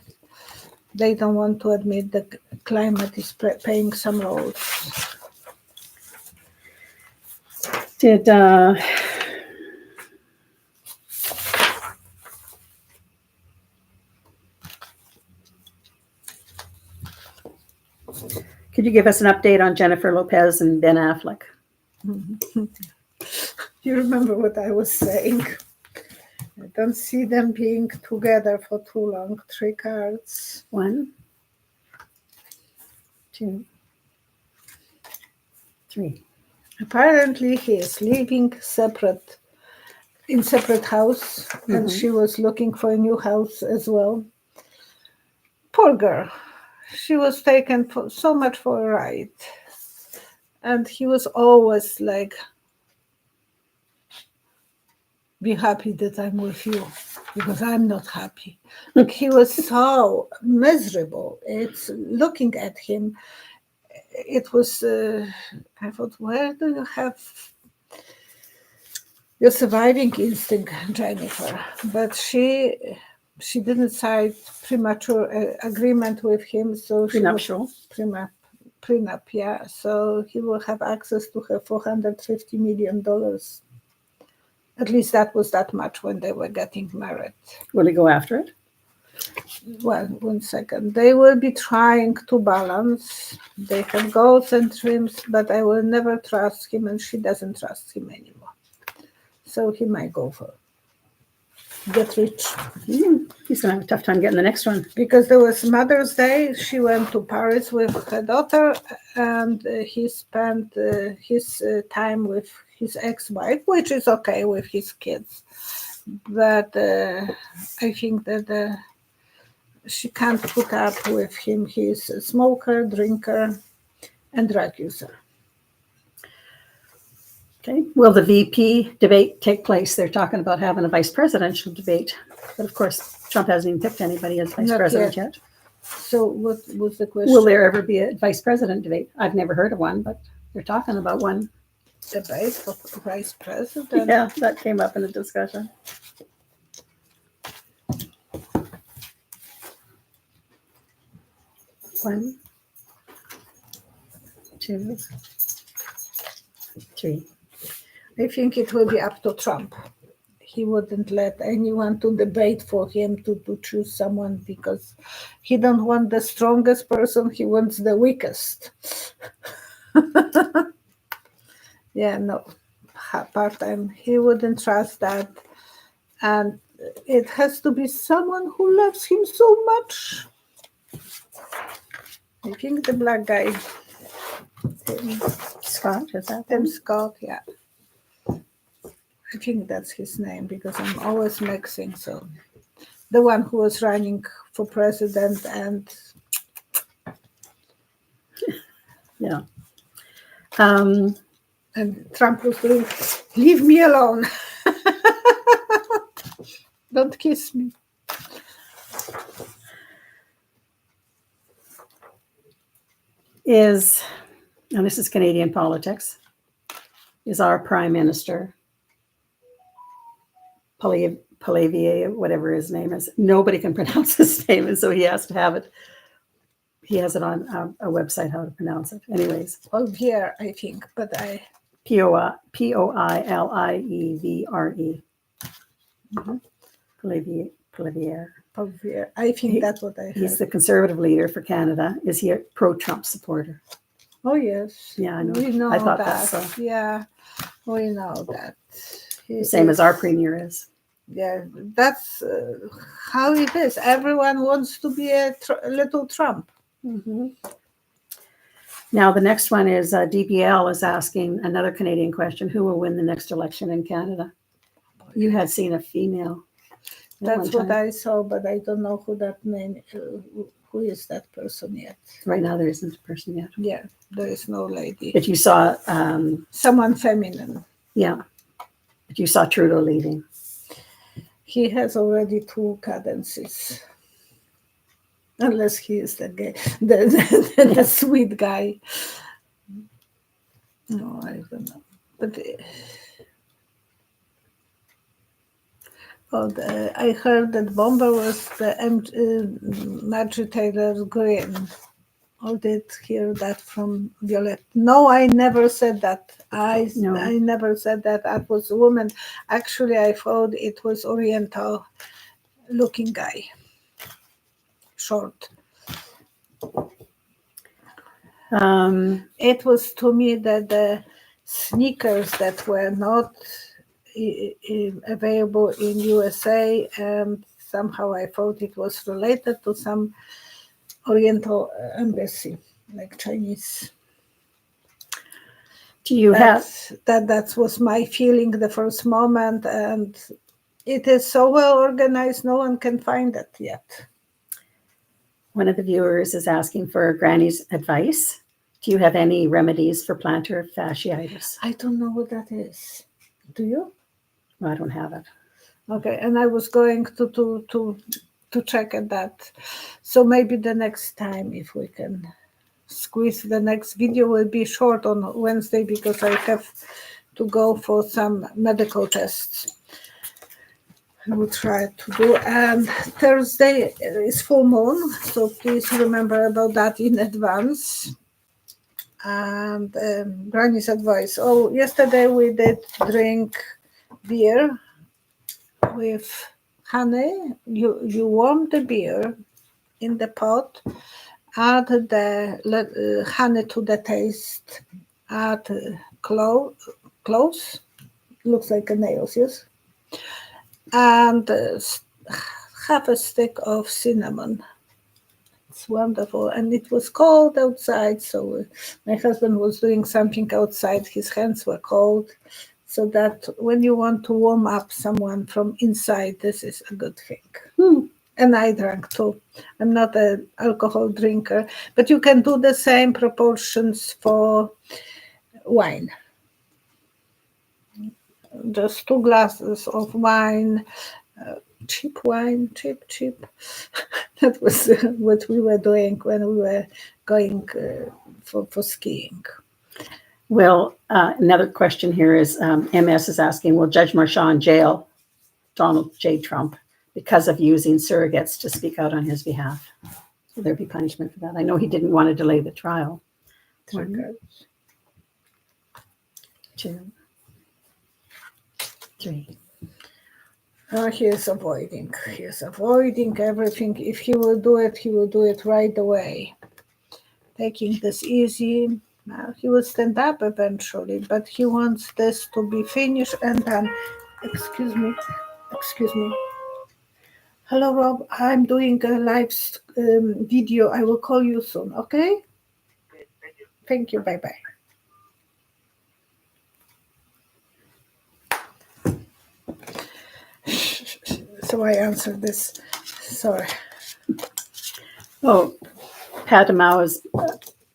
S1: they don't want to admit that climate is playing some roles.
S2: Did could you give us an update on Jennifer Lopez and Ben Affleck?
S1: You remember what I was saying? I don't see them being together for too long. 3 cards.
S2: 1, 2, 3.
S1: Apparently, he is living in separate house, and she was looking for a new house as well. Poor girl. She was taken so much for a ride. And he was always like, be happy that I'm with you, because I'm not happy. Like, he was so miserable. It's looking at him. It was, I thought, where do you have your surviving instinct, Jennifer? But she didn't sign premature agreement with him, so
S2: Prenuptial.
S1: Prenup, yeah. So he will have access to her $450 million. At least that was that much when they were getting married.
S2: Will he go after it?
S1: Well, 1 second. They will be trying to balance. They have goals and dreams, but I will never trust him, and she doesn't trust him anymore. So he might go for get rich.
S2: He's going to have a tough time getting the next one.
S1: Because there was Mother's Day. She went to Paris with her daughter, and he spent his time with his ex-wife, which is okay with his kids. But I think that she can't put up with him. He's a smoker, drinker, and drug user.
S2: Okay. Will the VP debate take place? They're talking about having a vice presidential debate. But of course, Trump hasn't even picked anybody as vice president yet.
S1: So what was the question?
S2: Will there ever be a vice president debate? I've never heard of one, but they're talking about one.
S1: Debate for vice president?
S2: Yeah, that came up in the discussion. One, 2, 3.
S1: I think it will be up to Trump. He wouldn't let anyone to debate for him to choose someone, because he don't want the strongest person, he wants the weakest. Yeah, no, part-time, he wouldn't trust that. And it has to be someone who loves him so much. I think the black guy,
S2: Scott, is that
S1: Tim
S2: them?
S1: Scott, yeah. I think that's his name because I'm always mixing. So the one who was running for president and
S2: Yeah.
S1: and Trump was doing, leave me alone. Don't kiss me.
S2: And this is Canadian politics, is our Prime Minister, Poilievre, whatever his name is. Nobody can pronounce his name, and so he has to have it. He has it on a website how to pronounce it. Anyways,
S1: Olivier, I think, but I.
S2: Poilievre. Poilievre.
S1: Olivier. I think that's what I heard.
S2: He's the Conservative leader for Canada. Is he a pro-Trump supporter?
S1: Oh, yes.
S2: Yeah, I know.
S1: We know
S2: I thought
S1: that.
S2: so.
S1: Yeah, we know that.
S2: Same as our premier is.
S1: Yeah, that's how it is. Everyone wants to be a little Trump.
S2: Mm-hmm. Now, the next one is DBL is asking another Canadian question. Who will win the next election in Canada? You had seen a female.
S1: That's what I saw, but I don't know who that name, who is that person yet.
S2: Right now, there isn't a person yet.
S1: Yeah, there is no lady.
S2: But you saw...
S1: someone feminine.
S2: Yeah. But you saw Trudeau leaving.
S1: He has already 2 cadences. Unless he is the gay, the sweet guy. No, I don't know. But I heard that Bomber was the Marjorie Taylor Greene. I did hear that from Violetta. No, I never said that. I never said that. I was a woman. Actually, I thought it was Oriental-looking guy. Short. It was to me that the sneakers that were not available in USA, and somehow I thought it was related to some Oriental embassy, like Chinese.
S2: Do you
S1: that was my feeling the first moment, and it is so well organized, no one can find it yet.
S2: One of the viewers is asking for Granny's advice. Do you have any remedies for plantar fasciitis?
S1: I don't know what that is. Do you?
S2: No, I don't have it.
S1: Okay, and I was going to check at that. So maybe the next time, if we can squeeze, the next video will be short on Wednesday because I have to go for some medical tests. I will try to do. And Thursday is full moon, so please remember about that in advance. And Granny's advice. Oh, yesterday we did drink beer with honey. You warm the beer in the pot, add the honey to the taste, add cloves, looks like a nails, yes, and half a stick of cinnamon. It's wonderful, and it was cold outside, so my husband was doing something outside. His hands were cold, so that when you want to warm up someone from inside, this is a good thing. And I drank too. I'm not an alcohol drinker, but you can do the same proportions for wine. Just 2 glasses of wine, cheap wine, cheap. That was what we were doing when we were going for skiing.
S2: Well, another question here is MS is asking, will Judge Marchand jail Donald J. Trump because of using surrogates to speak out on his behalf? Will there be punishment for that? I know he didn't want to delay the trial. 1, 2, 3.
S1: He is avoiding everything. If he will do it right away. Taking this easy. He will stand up eventually, but he wants this to be finished and done. Excuse me. Hello, Rob. I'm doing a live video. I will call you soon, okay? Thank you. Bye-bye. So I answered this. Sorry.
S2: Oh, Patamau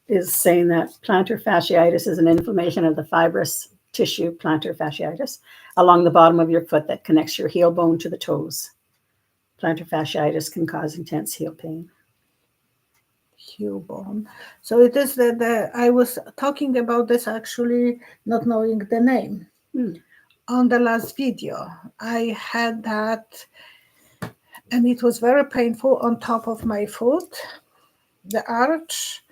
S2: is saying that plantar fasciitis is an inflammation of the fibrous tissue, plantar fasciitis, along the bottom of your foot that connects your heel bone to the toes. Plantar fasciitis can cause intense heel pain.
S1: Heel bone. So it is that I was talking about this actually not knowing the name. On the last video, I had that, and it was very painful on top of my foot, the arch.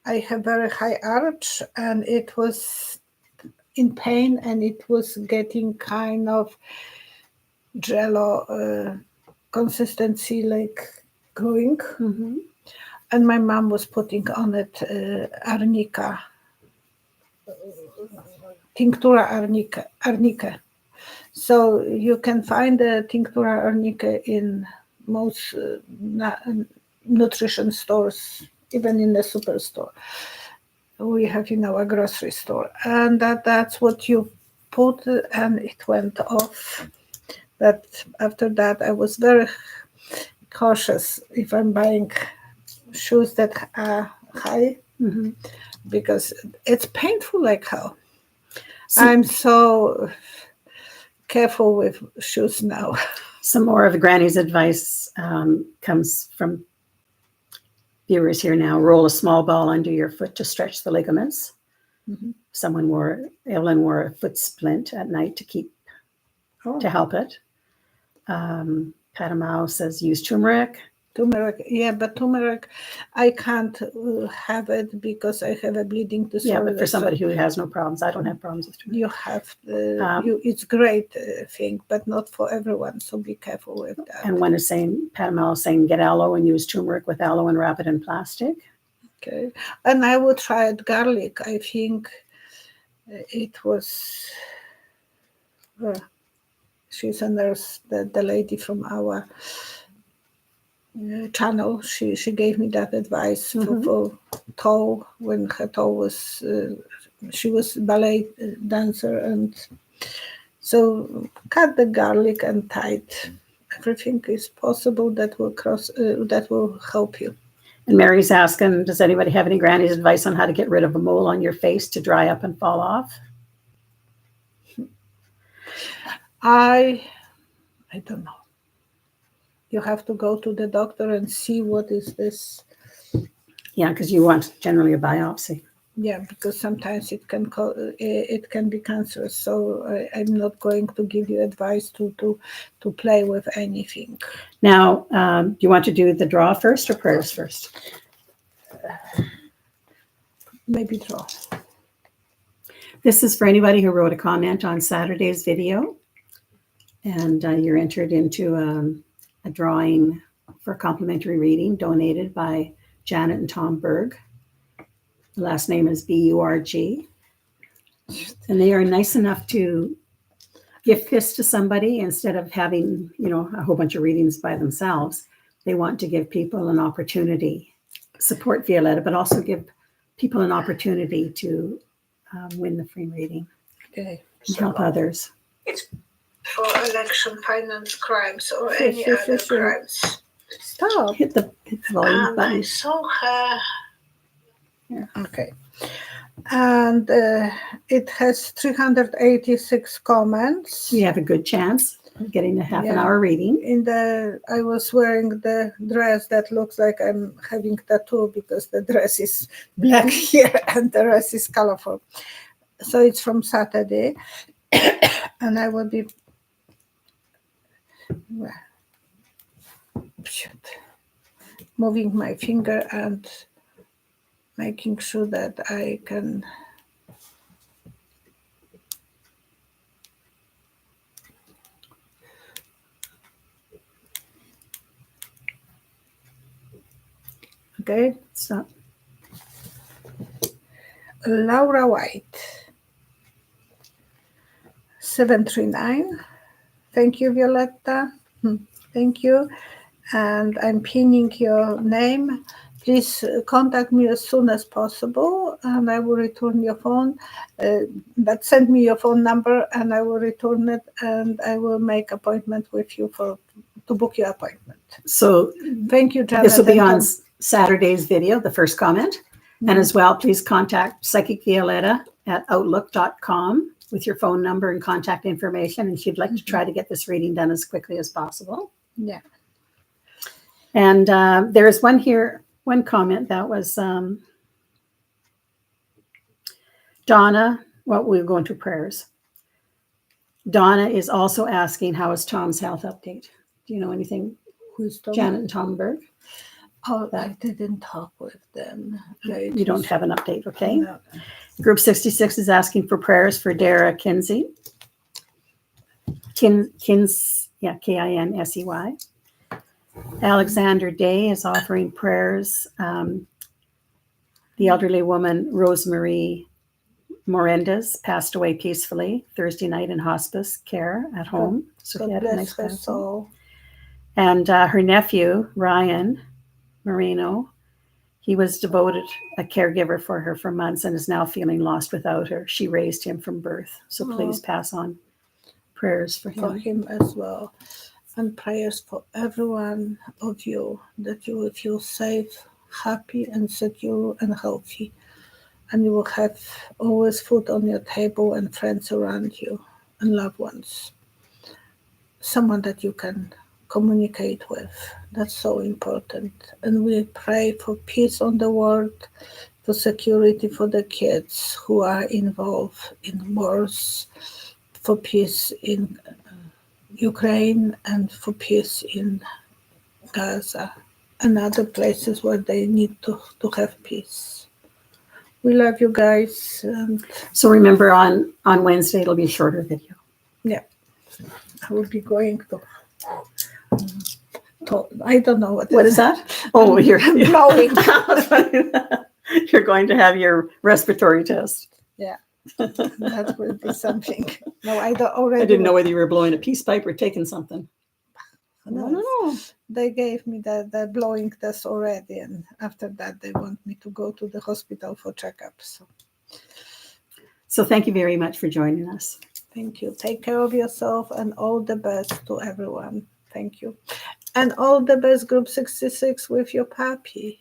S1: I have very high arch, and it was in pain, and it was getting kind of jello consistency, like growing.
S2: Mm-hmm.
S1: And my mom was putting on it arnica, tinctura arnica. So you can find the tinctura arnica in most nutrition stores, even in the superstore. We have in our grocery store, and that's what you put, and it went off. But after that, I was very cautious if I'm buying shoes that are high,
S2: Mm-hmm.
S1: because it's painful like hell. I'm so careful with shoes now.
S2: Some more of Granny's advice comes from viewers here now. Roll a small ball under your foot to stretch the ligaments. Mm-hmm. Evelyn wore a foot splint at night to help it. Patamau says use turmeric.
S1: Turmeric, yeah, but turmeric, I can't have it because I have a bleeding disorder.
S2: Yeah, but for somebody who has no problems, I don't have problems with turmeric.
S1: You have, it's great thing, but not for everyone, so be careful with that.
S2: And one is saying, Patamau is saying, get aloe and use turmeric with aloe and wrap it in plastic.
S1: Okay, and I would try it garlic. I think it was, she's a nurse, the lady from our channel. She gave me that advice for toe, when her toe was, she was ballet dancer, and so cut the garlic and tight. Everything is possible that will help you.
S2: And Mary's asking, does anybody have any Granny's advice on how to get rid of a mole on your face to dry up and fall off?
S1: I don't know. You have to go to the doctor and see what is this.
S2: Yeah, because you want generally a biopsy.
S1: Yeah, because sometimes it can be cancerous. So I'm not going to give you advice to play with anything.
S2: Now, do you want to do the draw first or prayers first?
S1: Maybe draw.
S2: This is for anybody who wrote a comment on Saturday's video, and you're entered into a drawing for a complimentary reading donated by Janet and Tom Berg. The last name is B-U-R-G. And they are nice enough to gift this to somebody instead of having, a whole bunch of readings by themselves. They want to give people an opportunity, support Violetta, but also give people an opportunity to win the free reading.
S1: Okay.
S2: And help others.
S1: It's for election finance crimes or any other crimes. Stop.
S2: Hit the volume button.
S1: I saw her. Yeah. Okay. And it has 386 comments.
S2: You have a good chance of getting a half an hour reading.
S1: I was wearing the dress that looks like I'm having tattoo, because the dress is black here and the rest is colorful. So it's from Saturday, and I will be moving my finger and making sure that I can okay,
S2: stop.
S1: Laura White 739. Thank you, Violetta. Thank you. and I'm pinning your name. Please contact me as soon as possible, and I will return your phone. But send me your phone number, and I will return it, and I will make appointment with you to book your appointment.
S2: So
S1: Thank you, Janet.
S2: this will be
S1: and
S2: on
S1: Tom.
S2: Saturday's video, the first comment. And as well, please contact Psychic Violetta at outlook.com with your phone number and contact information. And she'd like to try to get this reading done as quickly as possible.
S1: Yeah.
S2: And there is one comment that was Donna. Well, we'll go into prayers. Donna is also asking, how is Tom's health update? Do you know anything?
S1: Who's Tom?
S2: Janet and Tom Berg?
S1: Oh, I didn't talk with them.
S2: You don't have an update, okay?
S1: No.
S2: Group 66 is asking for prayers for Dara Kinsey. Kinsey. Alexander Day is offering prayers. The elderly woman, Rosemary Morendez, passed away peacefully Thursday night in hospice care at home. So
S1: God
S2: he had a
S1: bless
S2: nice
S1: her
S2: passing.
S1: soul.
S2: And her nephew, Ryan Marino, he was devoted a caregiver for her for months and is now feeling lost without her. She raised him from birth. So please pass on prayers for
S1: For
S2: him.
S1: him as well. And prayers for everyone of you, that you will feel safe, happy, and secure, and healthy. And you will have always food on your table and friends around you and loved ones. Someone that you can communicate with. That's so important. And we pray for peace on the world, for security for the kids who are involved in wars, for peace in Ukraine, and for peace in Gaza and other places where they need to have peace. We love you guys. And
S2: So remember on Wednesday, it'll be a shorter video.
S1: yeah, I will be going to I don't know
S2: What is that? Oh, you're
S1: blowing.
S2: You're going to have your respiratory test.
S1: Yeah, that will be something. No, I don't already.
S2: I didn't know whether you were blowing a peace pipe or taking something.
S1: No, they gave me the blowing test already, and after that they want me to go to the hospital for checkups.
S2: So thank you very much for joining us.
S1: Thank you. Take care of yourself, and all the best to everyone. Thank you. And all the best, Group 66, with your puppy.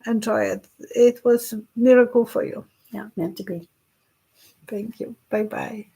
S1: Enjoy it. It was a miracle for you.
S2: Yeah, meant to be.
S1: Thank you. Bye-bye.